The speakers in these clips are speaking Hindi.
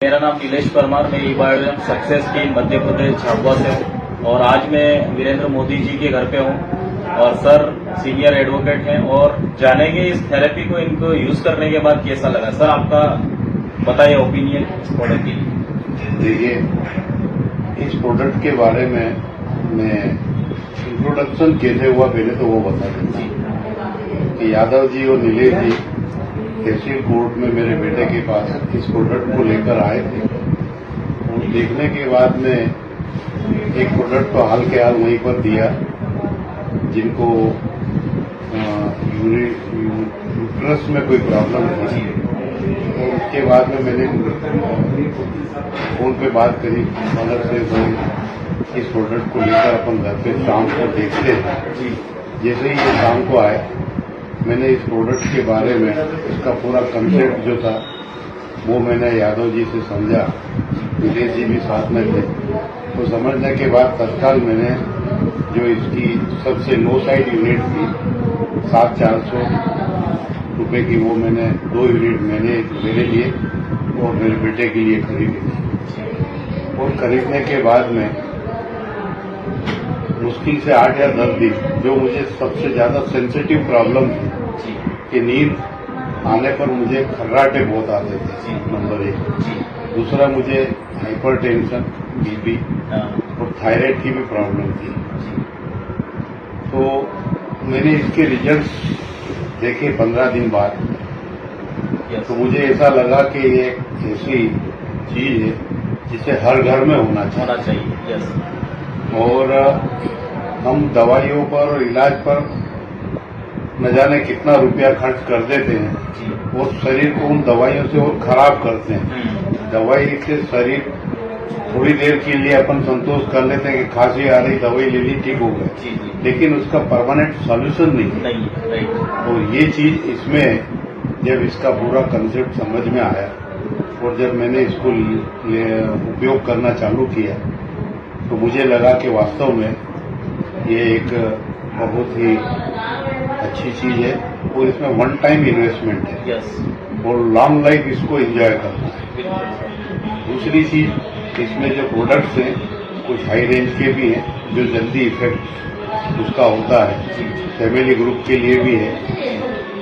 मेरा नाम नीलेश परमार, मैं ई-बायोडीएम सक्सेस की मध्य प्रदेश झाबुआ से हूँ और आज मैं वीरेंद्र मोदी जी के घर पे हूँ और सर सीनियर एडवोकेट हैं और जानेंगे इस थेरेपी को इनको यूज करने के बाद कैसा लगा। सर आपका बताइए ओपिनियन इस प्रोडक्ट की। देखिए, इस प्रोडक्ट के बारे में मैं इंट्रोडक्शन कैसे हुआ पहले तो वो बता देता हूँ कि यादव जी और नीलेश जी तहसील कोर्ट में मेरे बेटे के पास इस प्रोडक्ट को लेकर आए थे और देखने के बाद में एक प्रोडक्ट तो हाल के हाल वहीं पर दिया जिनको यूट्रस में कोई प्रॉब्लम थी और उसके बाद में मैंने फोन पे बात करी मदर से भाई इस प्रोडक्ट को लेकर अपन घर पे शाम को देखते हैं। जैसे ही ये शाम को आए मैंने इस प्रोडक्ट के बारे में इसका पूरा कंसेप्ट जो था वो मैंने यादव जी से समझा, नीलेश जी भी साथ में थे। तो समझने के बाद तत्काल मैंने जो इसकी सबसे लो साइड यूनिट थी 7,400 रुपए की, वो मैंने 2 यूनिट मैंने मेरे लिए और मेरे बेटे के लिए खरीदी थी। और खरीदने के बाद में मुश्किल से 8 या 10 दिन जो मुझे सबसे ज्यादा सेंसिटिव प्रॉब्लम थी कि नींद आने पर मुझे खर्राटे बहुत आते थे, नंबर 1। दूसरा मुझे हाइपरटेंशन, बीपी और थायराइड की भी प्रॉब्लम थी। तो मैंने इसके रिजल्ट्स देखे 15 दिन बाद, तो मुझे ऐसा लगा कि ये ऐसी चीज है जिसे हर घर में होना चाहिए। और हम दवाइयों पर और इलाज पर न जाने कितना रुपया खर्च कर देते हैं और शरीर को उन दवाइयों से और खराब करते हैं। दवाई से शरीर थोड़ी देर के लिए अपन संतोष कर लेते हैं कि खांसी आ रही, दवाई ले ली, ठीक हो गई, लेकिन उसका परमानेंट सॉल्यूशन नहीं। और ये चीज इसमें जब इसका पूरा कंसेप्ट समझ में आया और जब मैंने इसको उपयोग करना चालू किया तो मुझे लगा कि वास्तव में ये एक बहुत ही अच्छी चीज है और इसमें वन टाइम इन्वेस्टमेंट है और लॉन्ग लाइफ इसको एंजॉय करना है। दूसरी चीज, इसमें जो प्रोडक्ट्स हैं कुछ हाई रेंज के भी हैं जो जल्दी इफेक्ट उसका होता है, फैमिली ग्रुप के लिए भी है।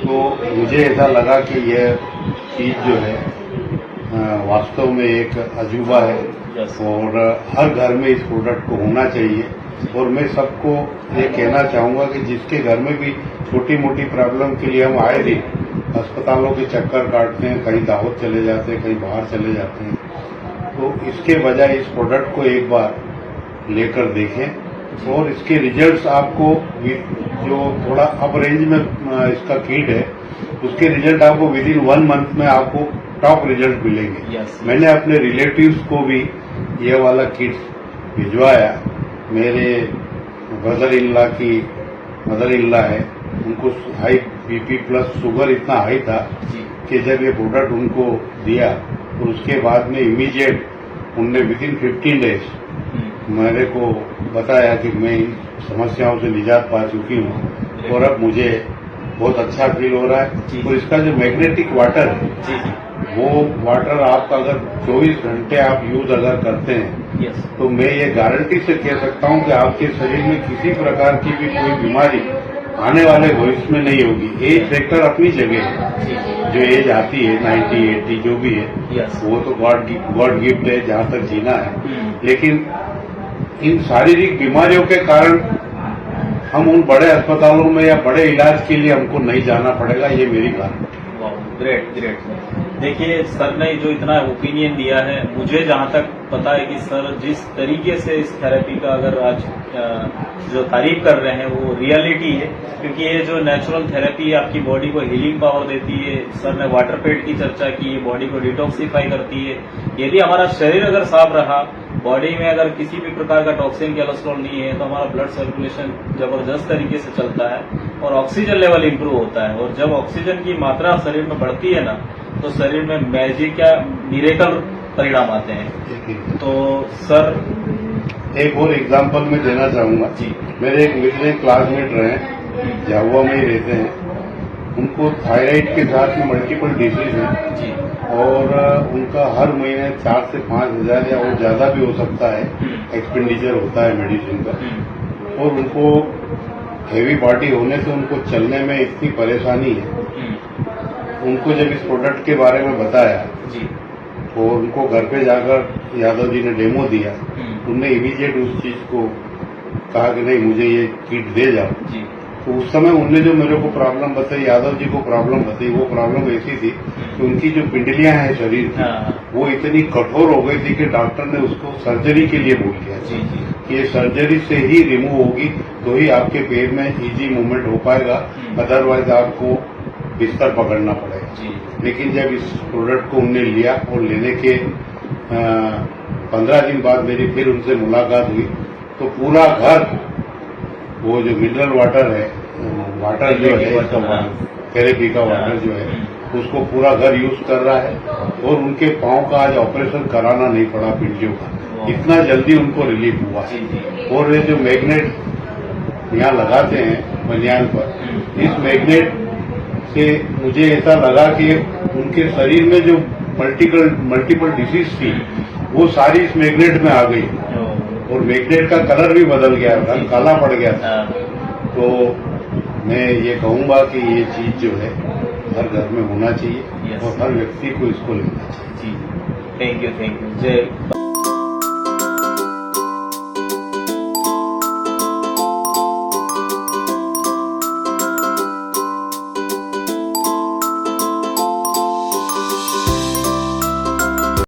तो मुझे ऐसा लगा कि यह चीज जो है वास्तव में एक अजूबा है और हर घर में इस प्रोडक्ट को होना चाहिए। और मैं सबको ये कहना चाहूंगा कि जिसके घर में भी छोटी मोटी प्रॉब्लम के लिए हम आए दिन अस्पतालों के चक्कर काटते हैं, कहीं दावत चले जाते हैं, कहीं बाहर चले जाते हैं, तो इसके बजाय इस प्रोडक्ट को एक बार लेकर देखें और इसके रिजल्ट्स आपको जो थोड़ा अप रेंज में इसका किट है उसके रिजल्ट आपको विद इन 1 मंथ में आपको टॉप रिजल्ट मिलेंगे। मैंने अपने रिलेटिव्स को भी ये वाला किट भिजवाया। मेरे ब्रदर इल्ला की मदर इल्ला है, उनको हाई बीपी प्लस शुगर इतना हाई था कि जब ये प्रोडक्ट उनको दिया तो उसके बाद में इमीडिएट उनने विद इन 15 डेज मेरे को बताया कि मैं इन समस्याओं से निजात पा चुकी हूँ और अब मुझे बहुत अच्छा फील हो रहा है। और इसका जो मैग्नेटिक वाटर है वो वाटर आपका अगर 24 घंटे आप यूज अगर करते हैं तो मैं ये गारंटी से कह सकता हूं कि आपके शरीर में किसी प्रकार की भी कोई बीमारी आने वाले भविष्य में नहीं होगी। एज फैक्टर अपनी जगह है, जो एज आती है 90, 80 जो भी है वो तो गॉड गिफ्ट है जहां तक जीना है, लेकिन इन शारीरिक बीमारियों के कारण हम उन बड़े अस्पतालों में या बड़े इलाज के लिए हमको नहीं जाना पड़ेगा। ये मेरी गारंटी। ग्रेट। देखिए सर ने जो इतना ओपिनियन दिया है, मुझे जहां तक पता है कि सर जिस तरीके से इस थेरेपी का अगर आज जो तारीफ कर रहे हैं वो रियलिटी है, क्योंकि ये जो नेचुरल थेरेपी आपकी बॉडी को हीलिंग पावर देती है। सर ने वाटर पेट की चर्चा की, ये बॉडी को डिटॉक्सिफाई करती है। यदि हमारा शरीर अगर साफ रहा, बॉडी में अगर किसी भी प्रकार का टॉक्सिन, कोलेस्ट्रॉल नहीं है, तो हमारा ब्लड सर्कुलेशन जबरदस्त तरीके से चलता है और ऑक्सीजन लेवल इंप्रूव होता है। और जब ऑक्सीजन की मात्रा शरीर में बढ़ती है ना, तो शरीर में मैजिक या मिरेकल परिणाम आते हैं। तो सर एक और एग्जांपल मैं देना चाहूंगा। मेरे एक मित्र क्लासमेट रहे, झाबुआ में ही रहते हैं, उनको थायराइड के साथ में मल्टीपल डिजीज है जी और उनका हर महीने 4 से 5 हजार या और ज्यादा भी हो सकता है एक्सपेंडिचर होता है मेडिसिन का। और उनको हेवी बॉडी होने से उनको चलने में इतनी परेशानी है। उनको जब इस प्रोडक्ट के बारे में बताया जी और उनको घर पे जाकर यादव जी ने डेमो दिया, उनने इमीडिएट उस चीज को कहा कि नहीं मुझे ये किट दे जाओ। जी तो उस समय उनने जो मेरे को प्रॉब्लम बताई, यादव जी को प्रॉब्लम बताई, वो प्रॉब्लम ऐसी थी कि उनकी जो पिंडलियां हैं शरीर की वो इतनी कठोर हो गई थी कि डॉक्टर ने उसको सर्जरी के लिए बोल दिया जी जी कि ये सर्जरी से ही रिमूव होगी तो ही आपके पैर में इजी मूवमेंट हो पाएगा, अदरवाइज आपको बिस्तर पकड़ना पड़ेगा। जी लेकिन जब इस प्रोडक्ट को उनने लिया और लेने के 15 दिन बाद मेरी फिर उनसे मुलाकात हुई तो पूरा घर वो जो मिनरल वाटर है, वाटर जो है इसका थेरेपी का वाटर जो है उसको पूरा घर यूज कर रहा है और उनके पांव का आज ऑपरेशन कराना नहीं पड़ा पिंडियों का, इतना जल्दी उनको रिलीफ हुआ है। और ये जो मैग्नेट यहाँ लगाते हैं बनियान पर, इस मैग्नेट से मुझे ऐसा लगा कि उनके शरीर में जो मल्टीपल डिसीज थी वो सारी इस मैग्नेट में आ गई और मैग्नेट का कलर भी बदल गया, रंग काला पड़ गया था। तो मैं ये कहूंगा कि ये चीज जो है हर घर में होना चाहिए और हर व्यक्ति को इसको लेना चाहिए। जी थैंक यू जय